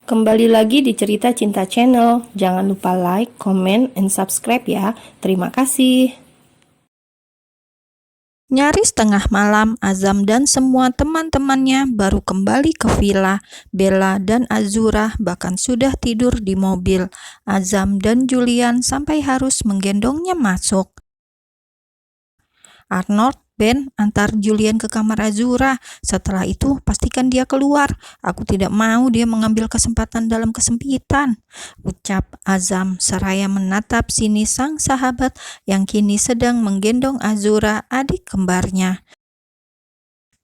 Kembali lagi di Cerita Cinta Channel. Jangan lupa like, comment, and subscribe ya. Terima kasih. Nyaris tengah malam, Azam dan semua teman-temannya baru kembali ke villa. Bella dan Azura bahkan sudah tidur di mobil. Azam dan Julian sampai harus menggendongnya masuk. Arnold, Ben, antar Julian ke kamar Azura. Setelah itu, pastikan dia keluar. Aku tidak mau dia mengambil kesempatan dalam kesempitan, ucap Azam seraya menatap sini sang sahabat yang kini sedang menggendong Azura, adik kembarnya.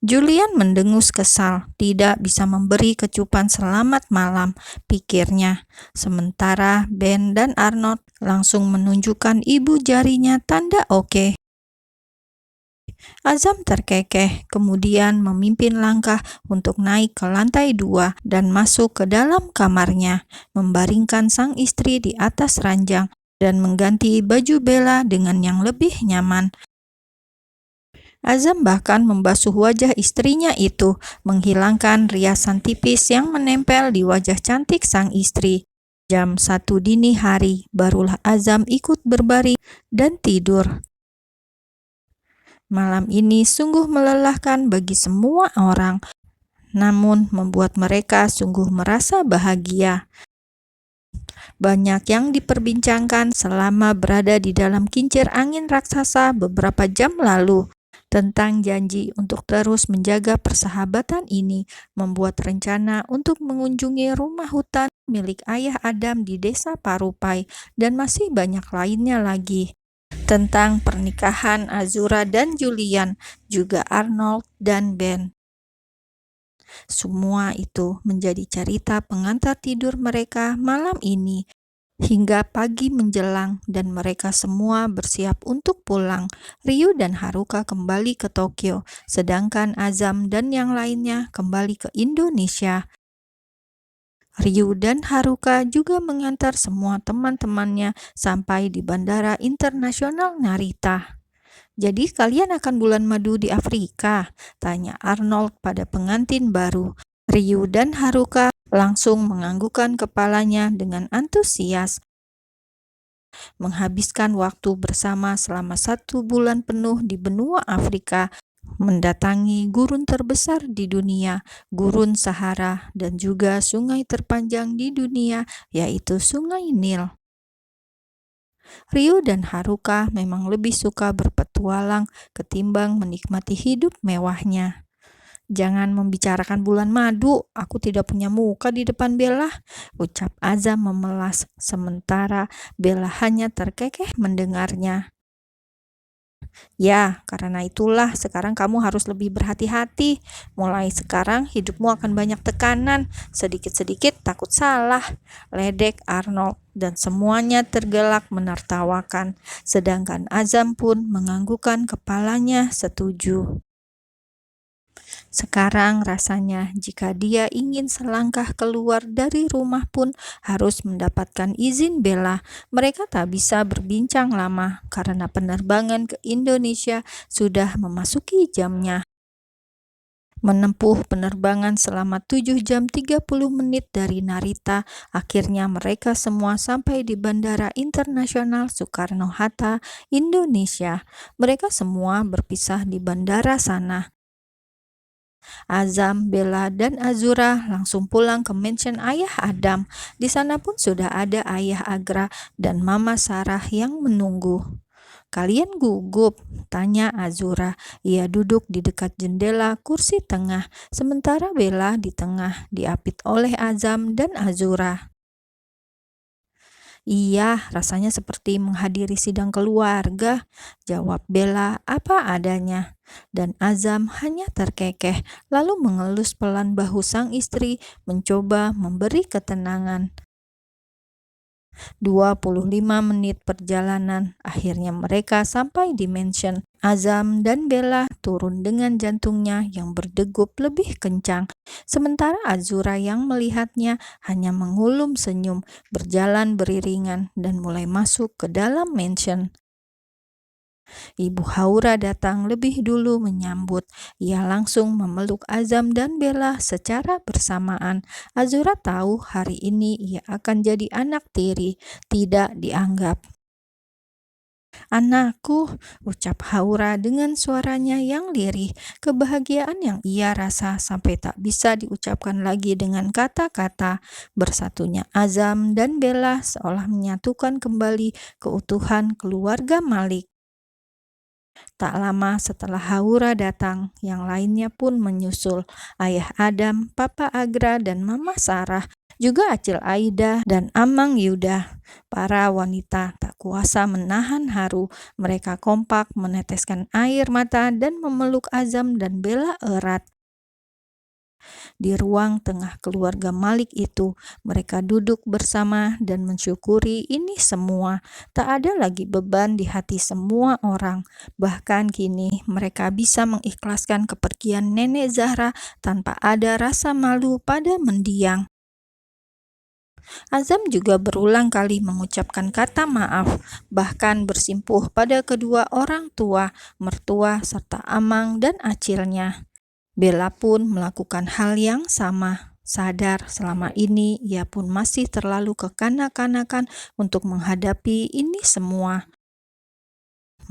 Julian mendengus kesal, tidak bisa memberi kecupan selamat malam, pikirnya. Sementara Ben dan Arnold langsung menunjukkan ibu jarinya tanda oke. Azam terkekeh, kemudian memimpin langkah untuk naik ke lantai 2 dan masuk ke dalam kamarnya, membaringkan sang istri di atas ranjang dan mengganti baju Bella dengan yang lebih nyaman. Azam bahkan membasuh wajah istrinya itu, menghilangkan riasan tipis yang menempel di wajah cantik sang istri. Jam 1 dini hari, barulah Azam ikut berbaring dan tidur. Malam ini sungguh melelahkan bagi semua orang, namun membuat mereka sungguh merasa bahagia. Banyak yang diperbincangkan selama berada di dalam kincir angin raksasa beberapa jam lalu. Tentang janji untuk terus menjaga persahabatan ini, membuat rencana untuk mengunjungi rumah hutan milik ayah Adam di desa Parupai, dan masih banyak lainnya lagi. Tentang pernikahan Azura dan Julian, juga Arnold dan Ben. Semua itu menjadi cerita pengantar tidur mereka malam ini, hingga pagi menjelang dan mereka semua bersiap untuk pulang. Ryu dan Haruka kembali ke Tokyo, sedangkan Azam dan yang lainnya kembali ke Indonesia. Ryu dan Haruka juga mengantar semua teman-temannya sampai di Bandara Internasional Narita. "Jadi kalian akan bulan madu di Afrika?" tanya Arnold pada pengantin baru. Ryu dan Haruka langsung menganggukkan kepalanya dengan antusias. Menghabiskan waktu bersama selama 1 bulan penuh di benua Afrika, mendatangi gurun terbesar di dunia, Gurun Sahara, dan juga sungai terpanjang di dunia, yaitu Sungai Nil. Ryu dan Haruka memang lebih suka berpetualang ketimbang menikmati hidup mewahnya. "Jangan membicarakan bulan madu, aku tidak punya muka di depan Bella," ucap Azam memelas, sementara Bella hanya terkekeh mendengarnya. "Ya, karena itulah sekarang kamu harus lebih berhati-hati. Mulai sekarang hidupmu akan banyak tekanan, sedikit-sedikit takut salah," ledek Arnold, dan semuanya tergelak menertawakan, sedangkan Azam pun menganggukkan kepalanya setuju. Sekarang rasanya jika dia ingin selangkah keluar dari rumah pun harus mendapatkan izin Bella. Mereka tak bisa berbincang lama karena penerbangan ke Indonesia sudah memasuki jamnya. Menempuh penerbangan selama 7 jam 30 menit dari Narita, akhirnya mereka semua sampai di Bandara Internasional Soekarno-Hatta, Indonesia. Mereka semua berpisah di bandara sana. Azam, Bella, dan Azura langsung pulang ke mansion ayah Adam. Di sana pun sudah ada ayah Agra dan mama Sarah yang menunggu. "Kalian gugup?" tanya Azura. Ia duduk di dekat jendela kursi tengah, sementara Bella di tengah, diapit oleh Azam dan Azura. "Iya, rasanya seperti menghadiri sidang keluarga," jawab Bella apa adanya. Dan Azam hanya terkekeh, lalu mengelus pelan bahu sang istri, mencoba memberi ketenangan. 25 menit perjalanan, akhirnya mereka sampai di mansion. Azam dan Bella turun dengan jantungnya yang berdegup lebih kencang, sementara Azura yang melihatnya hanya mengulum senyum, berjalan beriringan dan mulai masuk ke dalam mansion. Ibu Haura datang lebih dulu menyambut. Ia langsung memeluk Azam dan Bella secara bersamaan. Azura tahu hari ini ia akan jadi anak tiri, tidak dianggap. "Anakku," ucap Haura dengan suaranya yang lirih. Kebahagiaan yang ia rasa sampai tak bisa diucapkan lagi dengan kata-kata. Bersatunya Azam dan Bella seolah menyatukan kembali keutuhan keluarga Malik. Tak lama setelah Haura datang, yang lainnya pun menyusul. Ayah Adam, Papa Agra, dan Mama Sarah, juga Acil Aida dan Amang Yuda. Para wanita tak kuasa menahan haru. Mereka kompak meneteskan air mata dan memeluk Azam dan Bella erat. Di ruang tengah keluarga Malik itu, mereka duduk bersama dan mensyukuri ini semua. Tak ada lagi beban di hati semua orang. Bahkan kini mereka bisa mengikhlaskan kepergian Nenek Zahra tanpa ada rasa malu pada mendiang. Azam juga berulang kali mengucapkan kata maaf, bahkan bersimpuh pada kedua orang tua, mertua, serta Amang dan Acilnya. Bella pun melakukan hal yang sama, sadar selama ini ia pun masih terlalu kekanak-kanakan untuk menghadapi ini semua.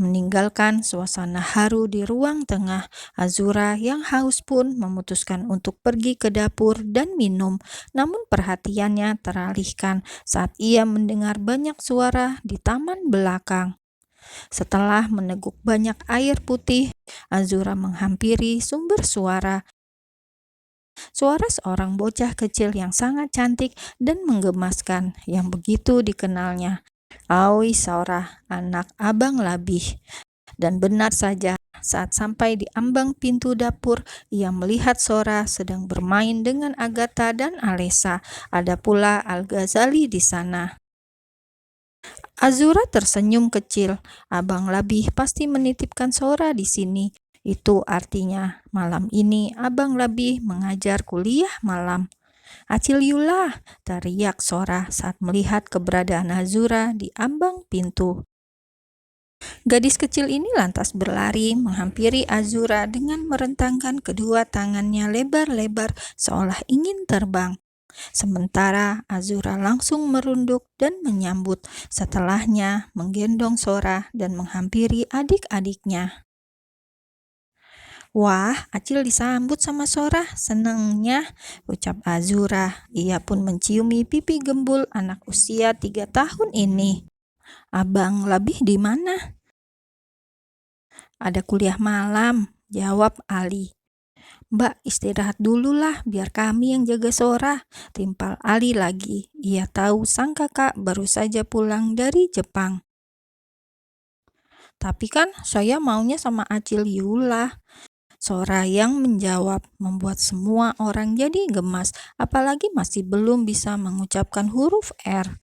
Meninggalkan suasana haru di ruang tengah, Azura yang haus pun memutuskan untuk pergi ke dapur dan minum. Namun perhatiannya teralihkan saat ia mendengar banyak suara di taman belakang. Setelah meneguk banyak air putih, Azura menghampiri sumber suara. Suara seorang bocah kecil yang sangat cantik dan menggemaskan yang begitu dikenalnya. Aoi Saura, anak Abang Labih. Dan benar saja, saat sampai di ambang pintu dapur, ia melihat Sora sedang bermain dengan Agatha dan Alessa. Ada pula Al-Ghazali di sana. Azura tersenyum kecil. Abang Labih pasti menitipkan Sora di sini. Itu artinya malam ini Abang Labih mengajar kuliah malam. "Acil Yula!" teriak Sora saat melihat keberadaan Azura di ambang pintu. Gadis kecil ini lantas berlari menghampiri Azura dengan merentangkan kedua tangannya lebar-lebar seolah ingin terbang. Sementara Azura langsung merunduk dan menyambut, setelahnya menggendong Sora dan menghampiri adik-adiknya. "Wah, Acil disambut sama Sora, senengnya," ucap Azura. Ia pun menciumi pipi gembul anak usia 3 tahun ini. "Abang Labih di mana?" "Ada kuliah malam," jawab Ali. "Mbak istirahat dulu lah, biar kami yang jaga Sora," timpal Ali lagi. Ia tahu sang kakak baru saja pulang dari Jepang. "Tapi kan saya maunya sama Acil Yula," Sora yang menjawab, membuat semua orang jadi gemas, apalagi masih belum bisa mengucapkan huruf R.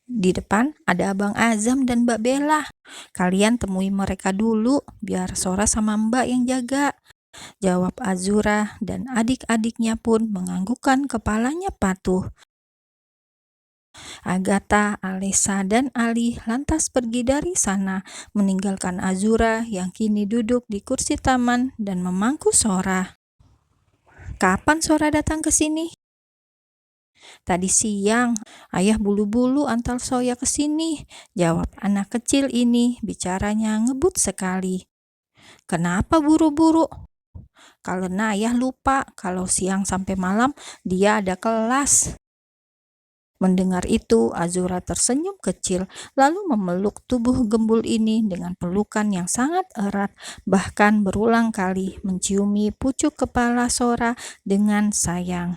"Di depan ada Abang Azam dan Mbak Bella. Kalian temui mereka dulu, biar Sora sama Mbak yang jaga," jawab Azura, dan adik-adiknya pun menganggukkan kepalanya patuh. Agatha, Alessa, dan Ali lantas pergi dari sana, meninggalkan Azura yang kini duduk di kursi taman dan memangku Sora. "Kapan Sora datang ke sini?" "Tadi siang, ayah bulu-bulu antar Soya ke sini," jawab anak kecil ini, bicaranya ngebut sekali. "Kenapa buru-buru?" "Karena ayah lupa kalau siang sampai malam dia ada kelas." Mendengar itu, Azura tersenyum kecil, lalu memeluk tubuh gembul ini dengan pelukan yang sangat erat, bahkan berulang kali menciumi pucuk kepala Sora dengan sayang.